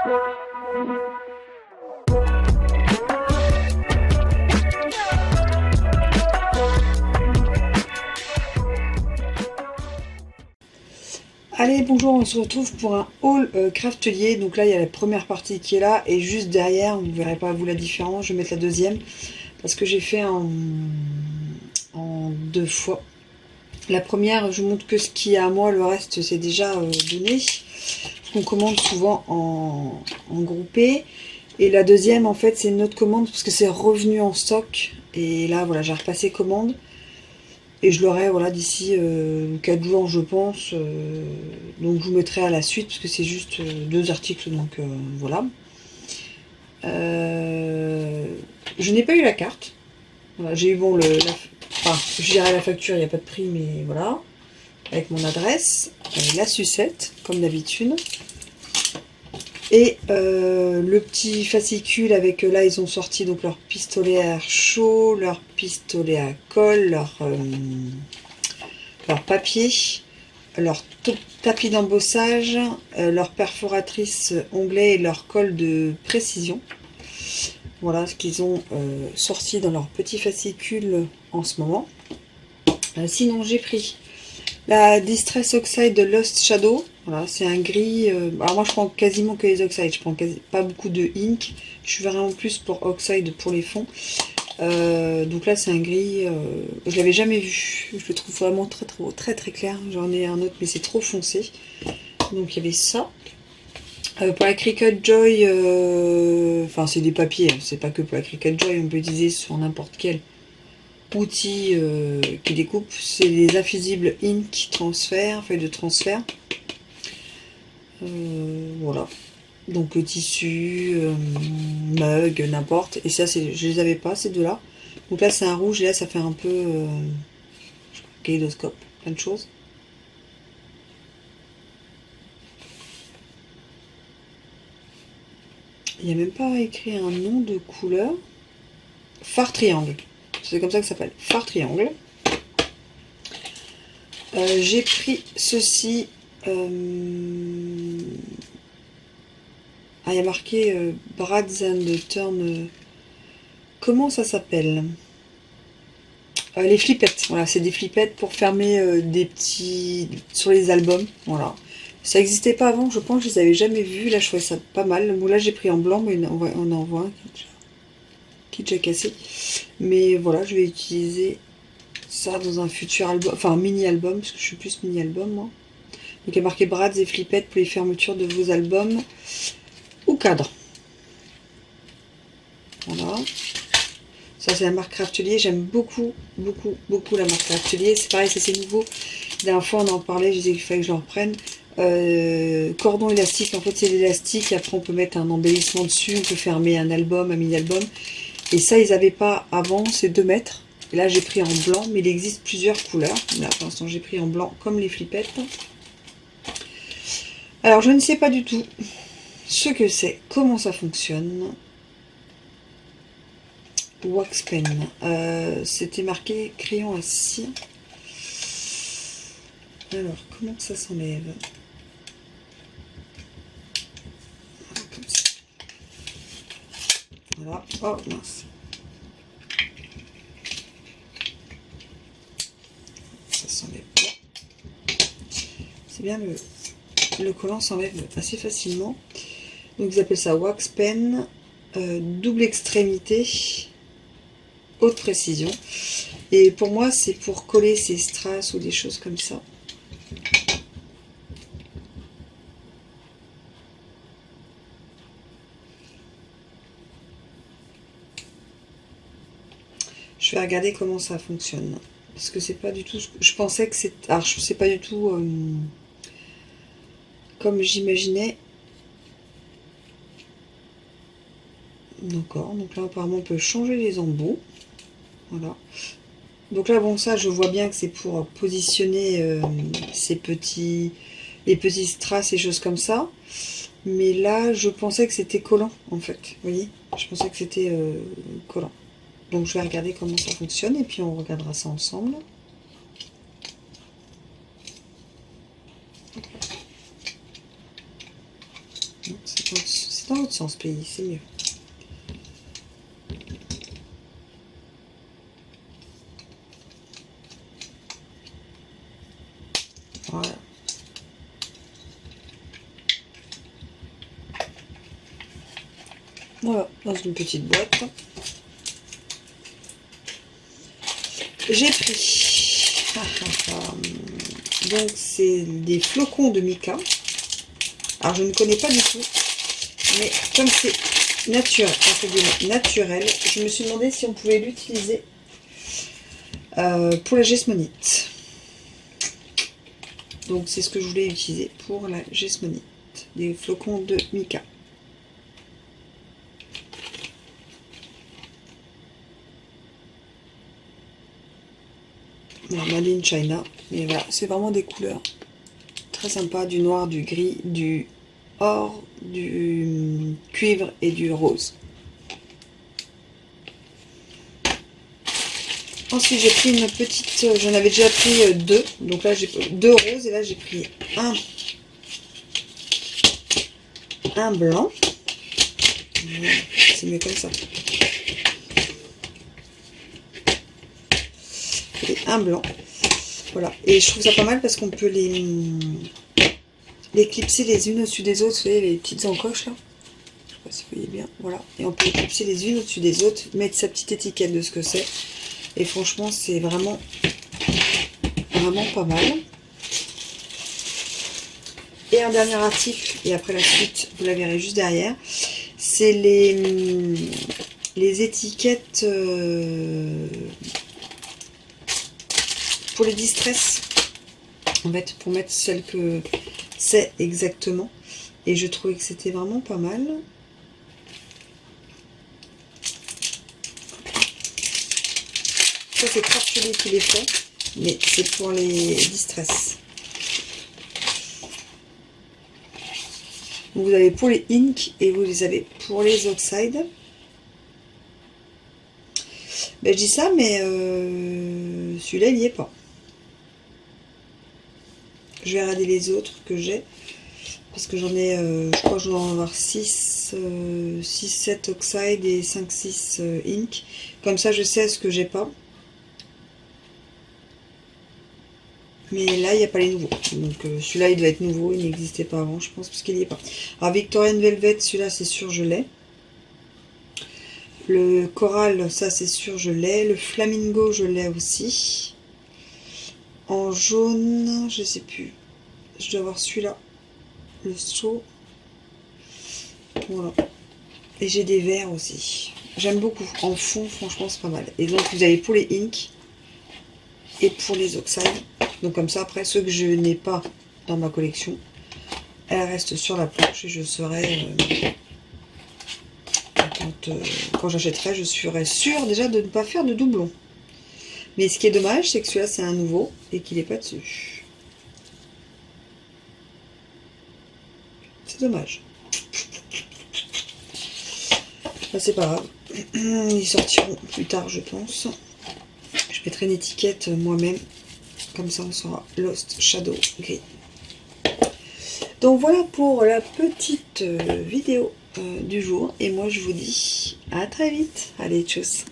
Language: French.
Allez, bonjour, on se retrouve pour un haul craftelier. Donc là, il y a la première partie qui est là. Et juste derrière, vous ne verrez pas vous la différence. Je vais mettre la deuxième. Parce que j'ai fait en deux fois. La première, je vous montre que ce qui est à moi. Le reste, c'est déjà donné. On commande souvent en groupé. Et la deuxième, en fait, c'est une autre commande. Parce que c'est revenu en stock. Et là, voilà, j'ai repassé commande. Et je l'aurai voilà, d'ici 4 jours, je pense. Donc je vous mettrai à la suite, parce que c'est juste deux articles, donc voilà. Je n'ai pas eu la carte. Voilà, j'ai eu bon enfin, je dirais la facture, il n'y a pas de prix, mais voilà. Avec mon adresse, la sucette, comme d'habitude. Et le petit fascicule avec, là ils ont sorti donc leur pistolet à air chaud, leur pistolet à colle, leur papier, leur tapis d'embossage, leur perforatrice onglet et leur colle de précision. Voilà ce qu'ils ont sorti dans leur petit fascicule en ce moment. Sinon j'ai pris la Distress Oxide de Lost Shadow. Voilà, c'est un gris. Alors moi je prends quasiment que les oxydes, je prends pas beaucoup de ink. Je suis vraiment plus pour oxide pour les fonds. Donc là c'est un gris, je l'avais jamais vu, je le trouve vraiment très clair. J'en ai un autre mais c'est trop foncé. Donc il y avait ça. Pour la Cricut Joy, enfin c'est des papiers, c'est pas que pour la Cricut Joy, on peut utiliser sur n'importe quel outil qui découpe. C'est des infusibles ink transfert, feuilles de transfert. Voilà. Donc le tissu, mug, n'importe. Et ça, je les avais pas, ces deux-là. Donc là, c'est un rouge et là, ça fait un peu kaléidoscope, plein de choses. Il n'y a même pas écrit un nom de couleur. Phare triangle. C'est comme ça que ça s'appelle. Phare triangle. J'ai pris ceci. Ah, il y a marqué Brads and Turn. Comment ça s'appelle? Les flippettes. Voilà, c'est des flippettes pour fermer des petits sur les albums. Voilà. Ça n'existait pas avant, je pense, je les avais jamais vus. Là, je trouvais ça pas mal. Bon, là, j'ai pris en blanc, mais on en voit un qui est déjà cassé. Mais voilà, je vais utiliser ça dans un futur album, enfin un mini-album, parce que je suis plus mini-album, moi. Donc, il y a marqué Brads et flippettes pour les fermetures de vos albums ou cadres. Voilà. Ça, c'est la marque Craftelier. J'aime beaucoup la marque Craftelier. C'est pareil, c'est nouveau. La dernière fois, on en parlait, je disais qu'il fallait que je le reprenne. Cordon élastique, en fait, c'est l'élastique. Après, on peut mettre un embellissement dessus. On peut fermer un album, un mini-album. Et ça, ils n'avaient pas avant, c'est 2 mètres. Et là, j'ai pris en blanc, mais il existe plusieurs couleurs. Là, pour l'instant, j'ai pris en blanc, comme les flippettes. Alors, je ne sais pas du tout ce que c'est, comment ça fonctionne. Wax pen. C'était marqué crayon à cire. Alors, comment ça s'enlève? Comme ça. Voilà. Oh mince. Ça s'enlève pas. C'est bien, le collant s'enlève assez facilement. Donc ils appellent ça wax pen. Double extrémité. Haute précision. Et pour moi, c'est pour coller ces strass ou des choses comme ça. Je vais regarder comment ça fonctionne. Parce que c'est pas du tout... Je pensais que c'est... Alors, je sais pas du tout comme j'imaginais. D'accord. Donc là, apparemment, on peut changer les embouts. Voilà. Donc là, bon, ça, je vois bien que c'est pour positionner les petits strass et choses comme ça. Mais là, je pensais que c'était collant, en fait. Vous voyez? Je pensais que c'était collant. Donc, je vais regarder comment ça fonctionne et puis on regardera ça ensemble. C'est C'est dans l'autre sens, pays, c'est mieux. Voilà. Voilà, dans une petite boîte. J'ai pris, donc c'est des flocons de mica. Alors je ne connais pas du tout, mais comme c'est naturel, je me suis demandé si on pouvait l'utiliser pour la gesmonite. Donc c'est ce que je voulais utiliser pour la gesmonite, des flocons de mica. Alors, Made in China, mais voilà, c'est vraiment des couleurs très sympas, du noir, du gris, du or, du cuivre et du rose. Ensuite j'ai pris une petite, j'en avais déjà pris deux, donc là j'ai deux roses et là j'ai pris un blanc. Voilà, c'est mieux comme ça. Et un blanc. Voilà. Et je trouve ça pas mal parce qu'on peut les clipser les unes au-dessus des autres. Vous voyez les petites encoches là. Je sais pas si vous voyez bien. Voilà. Et on peut les clipser les unes au-dessus des autres, mettre sa petite étiquette de ce que c'est. Et franchement, c'est vraiment pas mal. Et un dernier article, et après la suite, vous la verrez juste derrière. C'est les étiquettes pour les distress, en fait, pour mettre celle que c'est exactement. Et je trouvais que c'était vraiment pas mal. Ça c'est Tartelett qui les fait, mais c'est pour les distress. Vous avez pour les ink et vous les avez pour les oxydes. Ben, je dis ça, mais celui-là il n'y est pas. Je vais regarder les autres que j'ai. Parce que j'en ai, je crois que je dois en avoir 6, 7 oxydes et 5, 6 ink. Comme ça, je sais ce que j'ai pas. Mais là, il n'y a pas les nouveaux. Donc celui-là, il doit être nouveau. Il n'existait pas avant, je pense, parce qu'il n'y est pas. Alors, Victorian Velvet, celui-là, c'est sûr, je l'ai. Le coral, ça, c'est sûr, je l'ai. Le flamingo, je l'ai aussi. En jaune, je sais plus. Je dois avoir celui-là. Le saut. Voilà. Et j'ai des verts aussi. J'aime beaucoup. En fond, franchement, c'est pas mal. Et donc, vous avez pour les inks et pour les oxydes. Donc, comme ça, après, ceux que je n'ai pas dans ma collection, elles restent sur la planche et je serai... quand j'achèterai, je serai sûre déjà de ne pas faire de doublons. Mais ce qui est dommage, c'est que celui-là, c'est un nouveau et qu'il n'est pas dessus. C'est dommage. Bah, c'est pas grave. Ils sortiront plus tard, je pense. Je mettrai une étiquette moi-même. Comme ça, on saura Lost Shadow Gris. Donc voilà pour la petite vidéo du jour. Et moi, je vous dis à très vite. Allez, tchuss.